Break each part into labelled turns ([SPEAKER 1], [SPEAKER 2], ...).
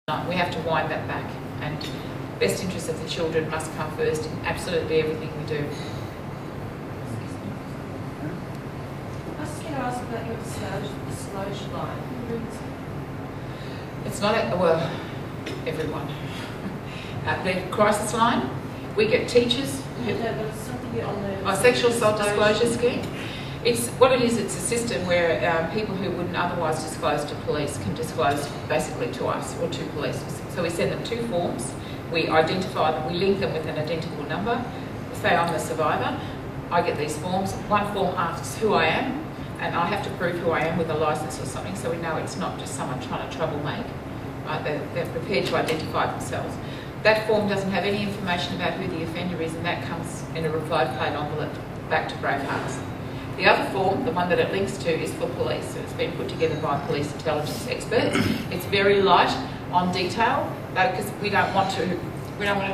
[SPEAKER 1] We have to wind that back, and best interest of the children must come first in absolutely everything we do.
[SPEAKER 2] I was going to ask about your disclosure line.
[SPEAKER 1] It's not everyone. The crisis line, we get teachers.
[SPEAKER 2] There was something on the
[SPEAKER 1] Sexual assault disclosure scheme. It's what it is. It's a system where people who wouldn't otherwise disclose to police can disclose basically to us or to police. So we send them 2 forms. We identify them. We link them with an identical number. Say I'm the survivor. I get these forms. One form asks who I am, and I have to prove who I am with a license or something, so we know it's not just someone trying to trouble make. Right? They're prepared to identify themselves. That form doesn't have any information about who the offender is, and that comes in a replied plate envelope back to Bravehearts. The other form, the one that it links to, is for police. So it's been put together by police intelligence experts. It's very light on detail, because we don't want to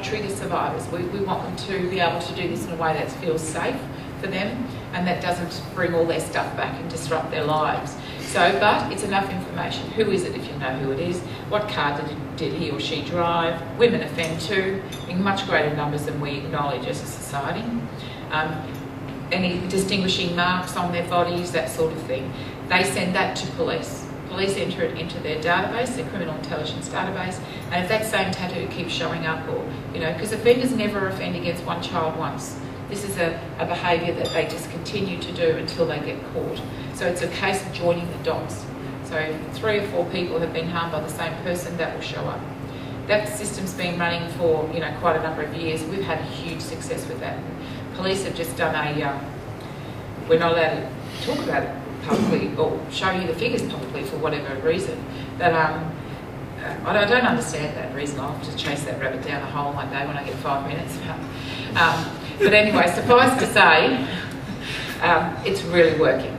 [SPEAKER 1] trigger survivors. We want them to be able to do this in a way that feels safe for them and that doesn't bring all their stuff back and disrupt their lives. So, but it's enough information. Who is it, if you know who it is? What car did he or she drive? Women offend too, in much greater numbers than we acknowledge as a society. Any distinguishing marks on their bodies, that sort of thing. They send that to police. Police enter it into their database, their criminal intelligence database, and if that same tattoo keeps showing up, or, because offenders never offend against one child once. This is a behaviour that they just continue to do until they get caught. So it's a case of joining the dots. So if 3 or 4 people have been harmed by the same person, that will show up. That system's been running for quite a number of years. We've had a huge success with that. Police have just done we're not allowed to talk about it publicly or show you the figures publicly for whatever reason. But I don't understand that reason. I'll have to chase that rabbit down a hole one day when I get 5 minutes. But anyway, suffice to say, it's really working.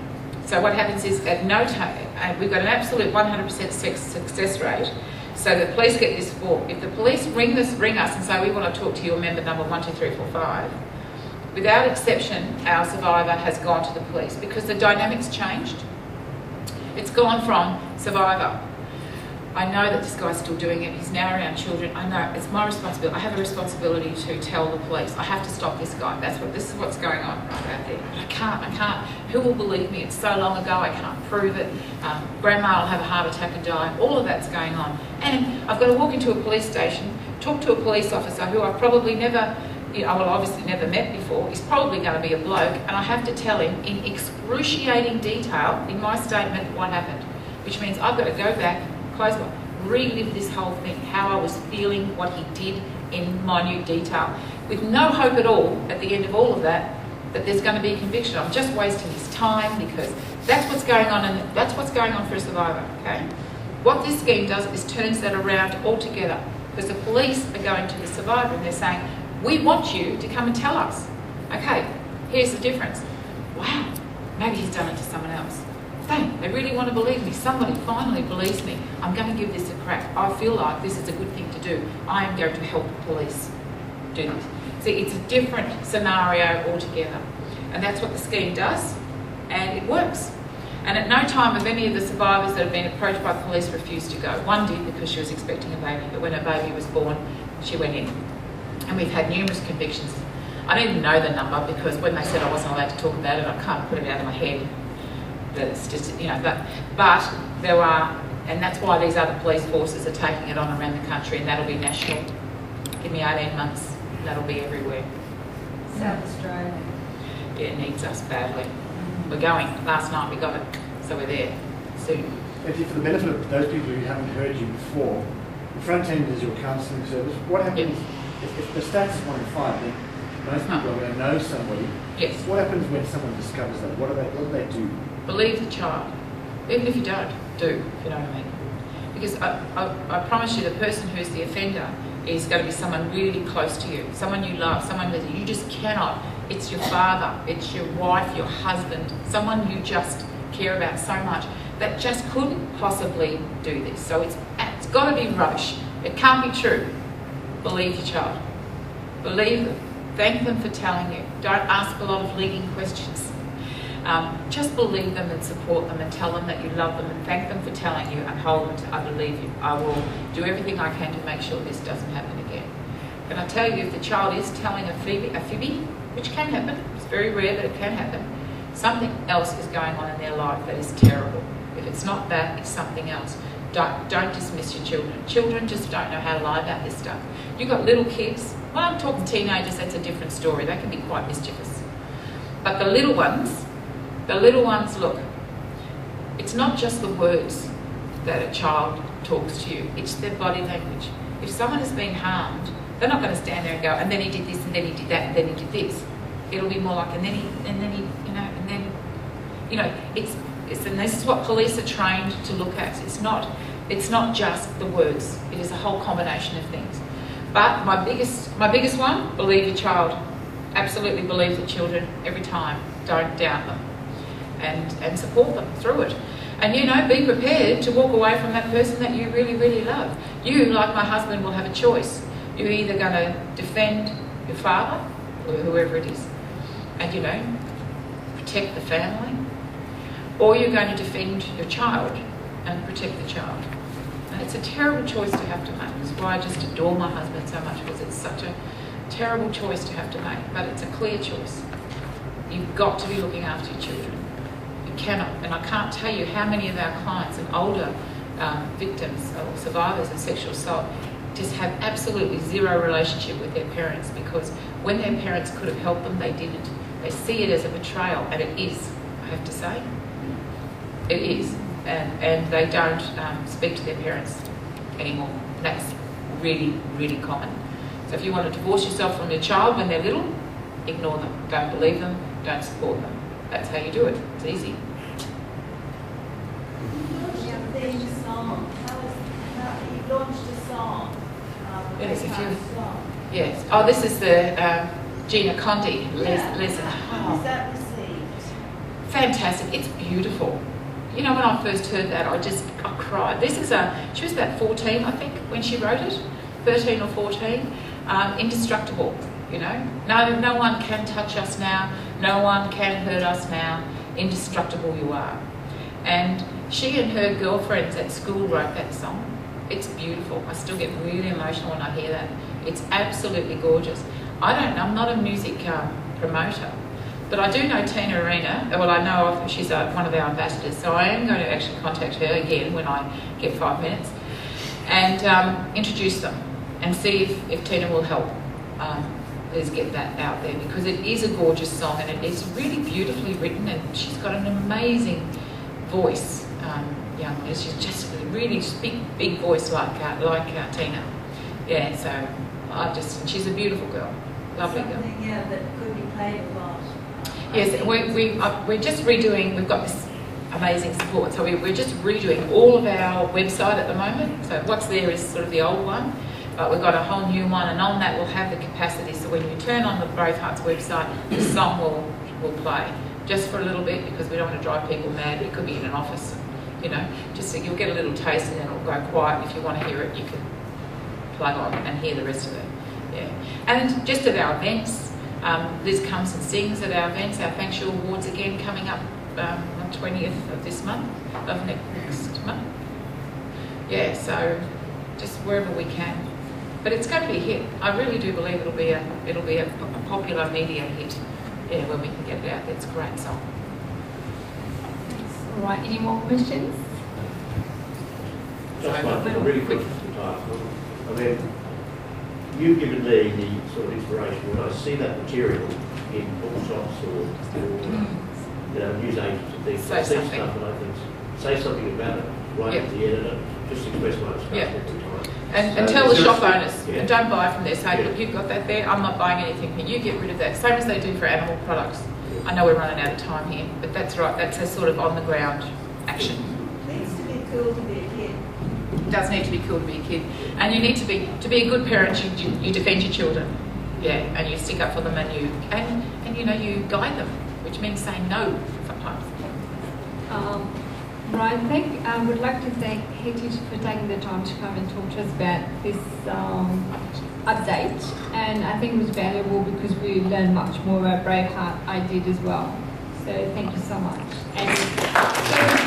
[SPEAKER 1] So what happens is, at no time, we've got an absolute 100% success rate. So the police get this form. If the police ring us and say, we want to talk to your member number 1, 2, 3, 4, 5, without exception, our survivor has gone to the police because the dynamics changed. It's gone from survivor, I know that this guy's still doing it, he's now around children, I know, it's my responsibility, I have a responsibility to tell the police, I have to stop this guy, this is what's going on right out there. But I can't, who will believe me? It's so long ago, I can't prove it. Grandma will have a heart attack and die, all of that's going on. And I've got to walk into a police station, talk to a police officer who I've probably never, obviously never met before, he's probably going to be a bloke, and I have to tell him in excruciating detail, in my statement, what happened. Which means I've got to go back, close my, relive this whole thing, how I was feeling, what he did in minute detail, with no hope at all, at the end of all of that, that there's going to be a conviction. I'm just wasting his time, because that's what's going on, and that's what's going on for a survivor, okay? What this scheme does is turns that around altogether, because the police are going to the survivor and they're saying, we want you to come and tell us. Okay, here's the difference. Wow, maybe he's done it to someone else. Dang, they really want to believe me. Somebody finally believes me. I'm going to give this a crack. I feel like this is a good thing to do. I am going to help the police do this. See, it's a different scenario altogether. And that's what the scheme does, and it works. And at no time have any of the survivors that have been approached by police refused to go. One did because she was expecting a baby, but when her baby was born, she went in. And we've had numerous convictions. I don't even know the number, because when they said I wasn't allowed to talk about it, I can't put it out of my head. That it's just, but there are, and that's why these other police forces are taking it on around the country, and that'll be national. Give me 18 months, and that'll be everywhere.
[SPEAKER 2] South Australia.
[SPEAKER 1] Yeah, it needs us badly. We're going. Last night we got it, so we're there soon.
[SPEAKER 3] Hetty, for the benefit of those people who haven't heard you before, the front end is your counselling service. What happens if the stats is 1 in 5? Then most people are going to know somebody.
[SPEAKER 1] Yes.
[SPEAKER 3] What happens when someone discovers that? What do they do?
[SPEAKER 1] Believe the child, even if you don't, if you know what I mean. Because I promise you, the person who's the offender is going to be someone really close to you, someone you love, someone that you just cannot. It's your father, it's your wife, your husband, someone you just care about so much that just couldn't possibly do this. So it's got to be rubbish. It can't be true. Believe your child. Believe them. Thank them for telling you. Don't ask a lot of leading questions. Just believe them and support them and tell them that you love them and thank them for telling you and hold them to I believe you. I will do everything I can to make sure this doesn't happen again. Can I tell you, if the child is telling a fibby, which can happen, it's very rare that it can happen, something else is going on in their life that is terrible. If it's not that, it's something else. Don't dismiss your children. Children just don't know how to lie about this stuff. You've got little kids. When I'm talking teenagers, that's a different story. They can be quite mischievous. But the little ones, look, it's not just the words that a child talks to you, it's their body language. If someone has been harmed, they're not going to stand there and go, and then he did this, and then he did that, and then he did this. It'll be more like, and then he, and this is what police are trained to look at. It's not just the words. It is a whole combination of things. But my biggest one, believe your child. Absolutely believe the children every time. Don't doubt them. And support them through it. And be prepared to walk away from that person that you really, really love. You, like my husband, will have a choice. You're either going to defend your father or whoever it is and, protect the family, or you're going to defend your child and protect the child. And it's a terrible choice to have to make. That's why I just adore my husband so much, because it's such a terrible choice to have to make, but it's a clear choice. You've got to be looking after your children. You cannot, and I can't tell you how many of our clients and older victims or survivors of sexual assault just have absolutely zero relationship with their parents, because when their parents could have helped them, they didn't. They see it as a betrayal, and it is, I have to say. It is. And they don't speak to their parents anymore. That's really, really common. So if you want to divorce yourself from your child when they're little, ignore them. Don't believe them. Don't support them. That's how you do it. It's easy.
[SPEAKER 2] You launched a song.
[SPEAKER 1] Yes. Oh, this is the Gina Condi. Listen.
[SPEAKER 2] How was that received?
[SPEAKER 1] Fantastic. It's beautiful. When I first heard that, I cried. She was about 14, I think, when she wrote it. 13 or 14. Indestructible, No one can touch us now. No one can hurt us now. Indestructible you are. And she and her girlfriends at school wrote that song. It's beautiful. I still get really emotional when I hear that. It's absolutely gorgeous. I'm not a music promoter, but I do know Tina Arena. Well, I know of her. She's one of our ambassadors, so I am going to actually contact her again when I get 5 minutes and introduce them and see if Tina will help us get that out there, because it is a gorgeous song and it is really beautifully written, and she's got an amazing voice. She's just a really big voice like Tina. Yeah, so she's a beautiful girl, lovely girl.
[SPEAKER 2] Something, that could be played a lot.
[SPEAKER 1] Yes, we're just redoing. We've got this amazing support, so we're just redoing all of our website at the moment. So what's there is sort of the old one, but we've got a whole new one, and on that we'll have the capacity. So when you turn on the Bravehearts website, the song will play just for a little bit, because we don't want to drive people mad. It could be in an office, just so you'll get a little taste, and then it'll go quiet. If you want to hear it, you can plug on and hear the rest of it. Yeah, and just at our events. Liz comes and sings at our events. Our Thanks You Awards again coming up on 20th of this month, of next month. Yeah, so just wherever we can. But it's going to be a hit. I really do believe it'll be a popular media hit. Yeah, when we can get it out there. It's a great song.
[SPEAKER 4] All right, any more questions?
[SPEAKER 5] Just one really quick time. I mean, you've given me the sort of inspiration when I see that material in bookshops or news agents and things. I see stuff and I think, say something about it, write it to the editor, just express my disgust every time.
[SPEAKER 1] And tell the shop owners, and don't buy from there. Say, look, you've got that there, I'm not buying anything here. You get rid of that. Same as they do for animal products. I know we're running out of time here, but that's right. That's a sort of on-the-ground action.
[SPEAKER 2] It needs to be cool to be a kid.
[SPEAKER 1] It does need to be cool to be a kid, and you need to be a good parent. You defend your children, and you stick up for them, and you guide them, which means saying no sometimes.
[SPEAKER 4] Right, I would like to thank Hetty for taking the time to come and talk to us about this update, and I think it was valuable because we learned much more about Braveheart. I did as well. So thank you so much. And